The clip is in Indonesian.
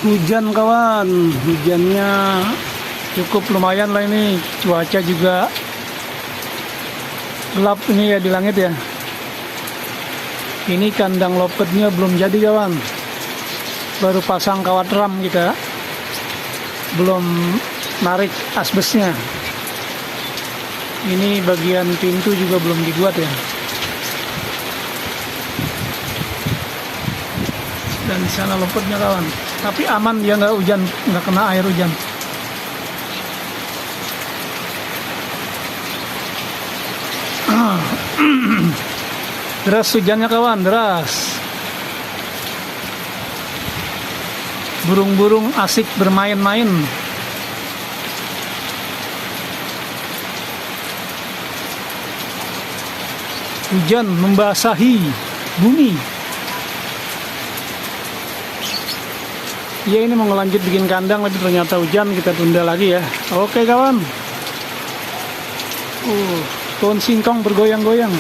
Hujan kawan, hujannya cukup lumayan lah ini. Cuaca juga gelap ini ya di langit ya. Ini kandang lopetnya belum jadi kawan. Baru pasang kawat ram kita. Belum narik asbesnya. Ini bagian pintu juga belum dibuat ya. Dan di sana lopetnya kawan. Tapi aman, dia nggak hujan, nggak kena air hujan. Deras hujannya kawan, deras. Burung-burung asik bermain-main. Hujan membasahi bumi. Ya ini mau ngelanjut bikin kandang, tapi ternyata hujan, kita tunda lagi ya. Oke kawan. Pohon singkong bergoyang-goyang.